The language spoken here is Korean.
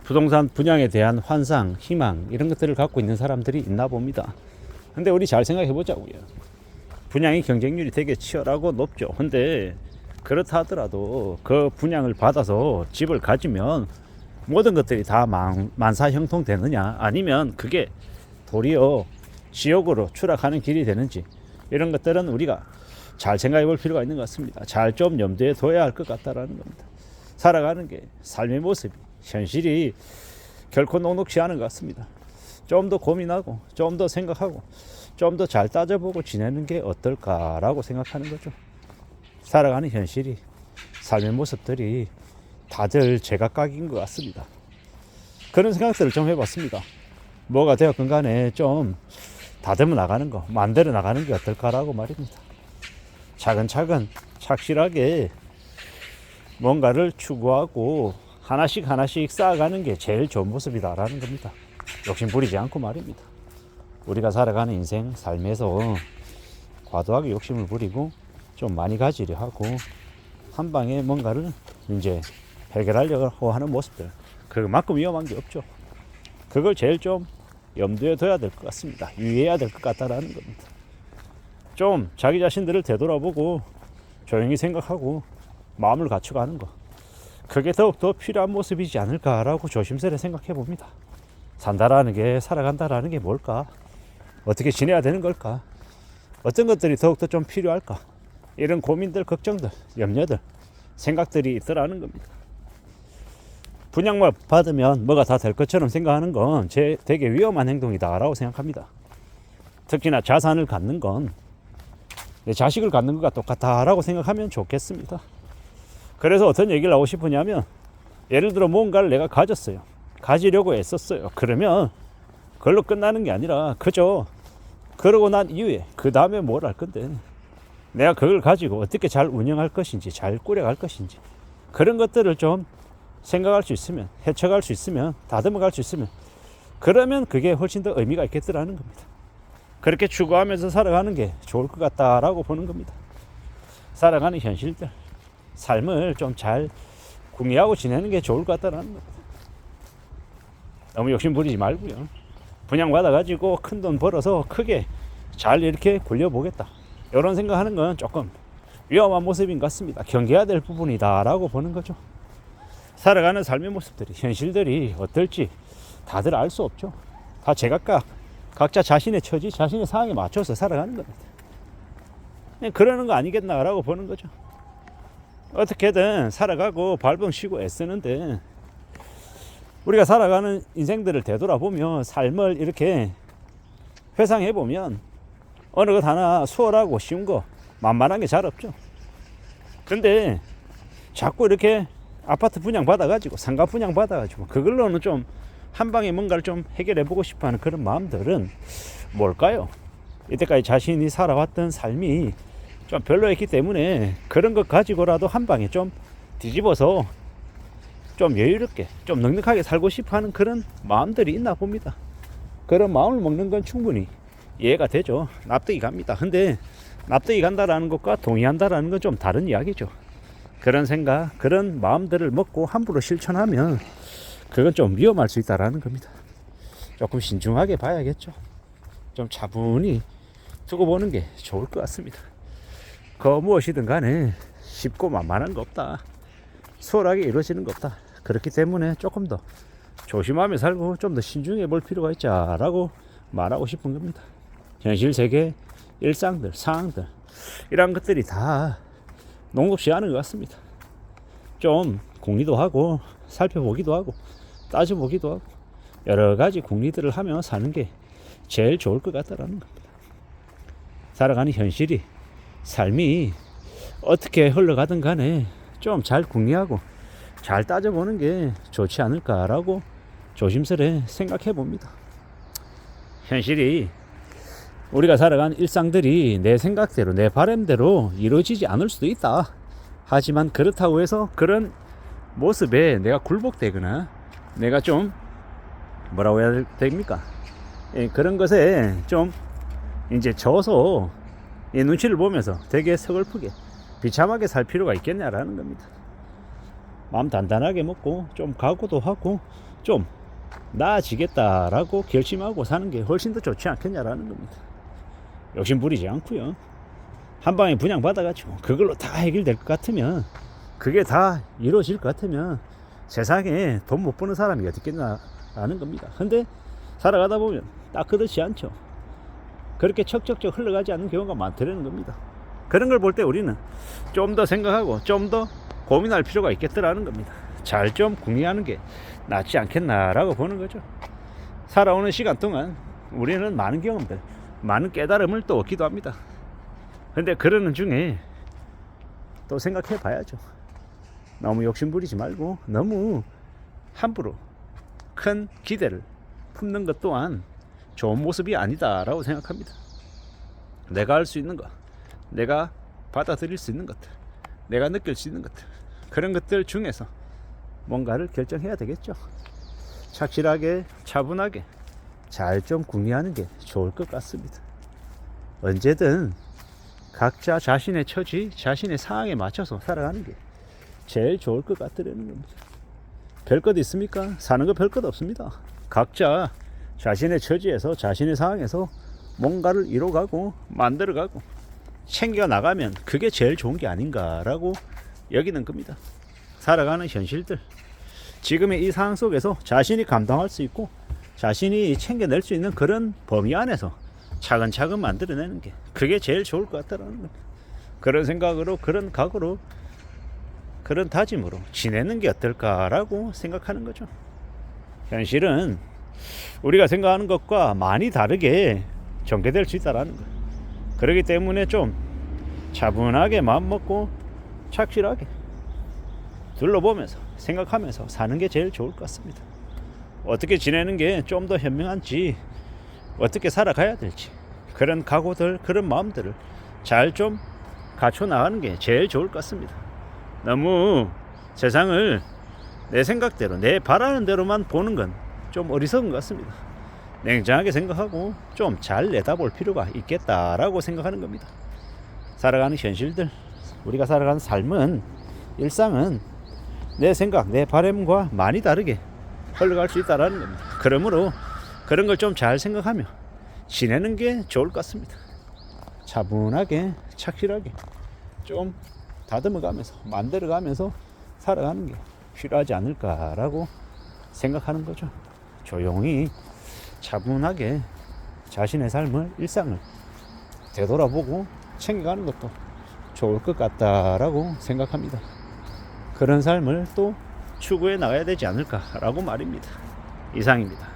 부동산 분양에 대한 환상, 희망 이런 것들을 갖고 있는 사람들이 있나 봅니다. 근데 우리 잘 생각해 보자고요. 분양의 경쟁률이 되게 치열하고 높죠. 근데 그렇다 하더라도 그 분양을 받아서 집을 가지면 모든 것들이 다 만사형통 되느냐, 아니면 그게 도리어 지옥으로 추락하는 길이 되는지, 이런 것들은 우리가 잘 생각해 볼 필요가 있는 것 같습니다. 잘 좀 염두에 둬야 할 것 같다라는 겁니다. 살아가는 게 삶의 모습이, 현실이 결코 녹록지 않은 것 같습니다. 좀 더 고민하고 좀 더 생각하고 좀 더 잘 따져보고 지내는 게 어떨까라고 생각하는 거죠. 살아가는 현실이, 삶의 모습들이 다들 제각각인 것 같습니다. 그런 생각들을 좀 해봤습니다. 뭐가 되었건 간에 좀 다듬어 나가는 거, 만들어 나가는 게 어떨까라고 말입니다. 차근차근 착실하게 뭔가를 추구하고 하나씩 쌓아가는 게 제일 좋은 모습이다라는 겁니다. 욕심 부리지 않고 말입니다. 우리가 살아가는 인생, 삶에서 과도하게 욕심을 부리고 좀 많이 가지려 하고 한 방에 뭔가를 이제 해결하려고 하는 모습들, 그만큼 위험한 게 없죠. 그걸 제일 좀 염두에 둬야 될 것 같습니다. 유의해야 될 것 같다라는 겁니다. 좀 자기 자신들을 되돌아보고 조용히 생각하고 마음을 갖춰가는 거, 그게 더욱더 필요한 모습이지 않을까라고 조심스레 생각해 봅니다. 산다라는 게, 살아간다라는 게 뭘까? 어떻게 지내야 되는 걸까? 어떤 것들이 더욱더 좀 필요할까? 이런 고민들, 걱정들, 염려들, 생각들이 있더라는 겁니다. 분양만 받으면 뭐가 다 될 것처럼 생각하는 건 되게 위험한 행동이다라고 생각합니다. 특히나 자산을 갖는 건 내 자식을 갖는 것과 똑같다라고 생각하면 좋겠습니다. 그래서 어떤 얘기를 하고 싶으냐면, 예를 들어 뭔가를 내가 가졌어요. 가지려고 애썼어요. 그러면 그걸로 끝나는 게 아니라 그저 그러고 난 이후에 그 다음에 뭘 할 건데, 내가 그걸 가지고 어떻게 잘 운영할 것인지, 잘 꾸려갈 것인지, 그런 것들을 좀 생각할 수 있으면, 헤쳐갈 수 있으면, 다듬어갈 수 있으면, 그러면 그게 훨씬 더 의미가 있겠더라는 겁니다. 그렇게 추구하면서 살아가는 게 좋을 것 같다라고 보는 겁니다. 살아가는 현실들, 삶을 좀 잘 궁리하고 지내는 게 좋을 것 같다라는 겁니다. 너무 욕심 부리지 말고요. 분양 받아가지고 큰 돈 벌어서 크게 잘 이렇게 굴려보겠다, 이런 생각하는 건 조금 위험한 모습인 것 같습니다. 경계해야 될 부분이다라고 보는 거죠. 살아가는 삶의 모습들이, 현실들이 어떨지 다들 알 수 없죠. 다 제각각 각자 자신의 처지, 자신의 상황에 맞춰서 살아가는 겁니다. 그냥 그러는 거 아니겠나라고 보는 거죠. 어떻게든 살아가고 발버둥 치고 애쓰는데, 우리가 살아가는 인생들을 되돌아보며 삶을 이렇게 회상해보면 어느 것 하나 수월하고 쉬운 거, 만만한 게 잘 없죠. 근데 자꾸 이렇게 아파트 분양 받아가지고, 상가 분양 받아가지고 그걸로는 좀 한 방에 뭔가를 좀 해결해보고 싶어하는 그런 마음들은 뭘까요? 이때까지 자신이 살아왔던 삶이 좀 별로였기 때문에 그런 것 가지고라도 한 방에 좀 뒤집어서 좀 여유롭게, 좀 넉넉하게 살고 싶어하는 그런 마음들이 있나 봅니다. 그런 마음을 먹는 건 충분히 이해가 되죠. 납득이 갑니다. 근데 납득이 간다라는 것과 동의한다라는 건 좀 다른 이야기죠. 그런 생각, 그런 마음들을 먹고 함부로 실천하면 그건 좀 위험할 수 있다라는 겁니다. 조금 신중하게 봐야겠죠. 좀 차분히 두고 보는 게 좋을 것 같습니다. 그 무엇이든 간에 쉽고 만만한 거 없다, 수월하게 이루어지는 거 없다. 그렇기 때문에 조금 더 조심하며 살고 좀 더 신중해 볼 필요가 있자라고 말하고 싶은 겁니다. 현실 세계, 일상들, 상황들, 이런 것들이 다 녹록지 않은 것 같습니다. 좀 궁리도 하고 살펴보기도 하고 따져보기도 하고 여러 가지 궁리들을 하며 사는 게 제일 좋을 것 같다라는 겁니다. 살아가는 현실이, 삶이 어떻게 흘러가든 간에 좀 잘 궁리하고 잘 따져보는 게 좋지 않을까라고 조심스레 생각해 봅니다. 현실이, 우리가 살아가는 일상들이 내 생각대로, 내 바람대로 이루어지지 않을 수도 있다. 하지만 그렇다고 해서 그런 모습에 내가 굴복되거나 내가 좀 뭐라고 해야 됩니까? 그런 것에 좀 이제 져서 눈치를 보면서 되게 서글프게 비참하게 살 필요가 있겠냐라는 겁니다. 마음 단단하게 먹고 좀 각오도 하고 좀 나아지겠다라고 결심하고 사는 게 훨씬 더 좋지 않겠냐라는 겁니다. 욕심 부리지 않고요. 한 방에 분양받아가지고 그걸로 다 해결될 것 같으면, 그게 다 이루어질 것 같으면 세상에 돈 못 버는 사람이 어디 있겠냐라는 겁니다. 근데 살아가다 보면 딱 그렇지 않죠. 그렇게 척척척 흘러가지 않는 경우가 많다는 겁니다. 그런 걸 볼 때 우리는 좀 더 생각하고 좀 더 고민할 필요가 있겠더라는 겁니다. 잘 좀 궁리하는 게 낫지 않겠나라고 보는 거죠. 살아오는 시간 동안 우리는 많은 경험들, 많은 깨달음을 또 얻기도 합니다. 근데 그러는 중에 또 생각해 봐야죠. 너무 욕심 부리지 말고 너무 함부로 큰 기대를 품는 것 또한 좋은 모습이 아니다라고 생각합니다. 내가 할 수 있는 것, 내가 받아들일 수 있는 것들, 내가 느낄 수 있는 것들, 그런 것들 중에서 뭔가를 결정해야 되겠죠. 착실하게 차분하게 잘 좀 궁리하는 게 좋을 것 같습니다. 언제든 각자 자신의 처지, 자신의 상황에 맞춰서 살아가는 게 제일 좋을 것 같다는 겁니다. 별것 있습니까? 사는 거 별것 없습니다. 각자 자신의 처지에서, 자신의 상황에서 뭔가를 이뤄가고 만들어가고 챙겨나가면 그게 제일 좋은 게 아닌가라고 여기는 겁니다. 살아가는 현실들, 지금의 이 상황 속에서 자신이 감당할 수 있고 자신이 챙겨낼 수 있는 그런 범위 안에서 차근차근 만들어내는 게 그게 제일 좋을 것 같다는 겁니다. 그런 생각으로, 그런 각오로, 그런 다짐으로 지내는 게 어떨까라고 생각하는 거죠. 현실은 우리가 생각하는 것과 많이 다르게 전개될 수 있다는 거예요. 그렇기 때문에 좀 차분하게 마음먹고 착실하게 둘러보면서 생각하면서 사는 게 제일 좋을 것 같습니다. 어떻게 지내는 게 좀 더 현명한지, 어떻게 살아가야 될지, 그런 각오들, 그런 마음들을 잘 좀 갖춰 나가는 게 제일 좋을 것 같습니다. 너무 세상을 내 생각대로, 내 바라는 대로만 보는 건 좀 어리석은 것 같습니다. 냉정하게 생각하고 좀 잘 내다볼 필요가 있겠다라고 생각하는 겁니다. 살아가는 현실들, 우리가 살아가는 삶은, 일상은 내 생각, 내 바람과 많이 다르게 흘러갈 수 있다는 겁니다. 그러므로 그런 걸 좀 잘 생각하며 지내는 게 좋을 것 같습니다. 차분하게, 착실하게 좀 다듬어가면서, 만들어가면서 살아가는 게 필요하지 않을까라고 생각하는 거죠. 조용히 차분하게 자신의 삶을, 일상을 되돌아보고 챙겨가는 것도 좋을 것 같다라고 생각합니다. 그런 삶을 또 추구해 나가야 되지 않을까라고 말입니다. 이상입니다.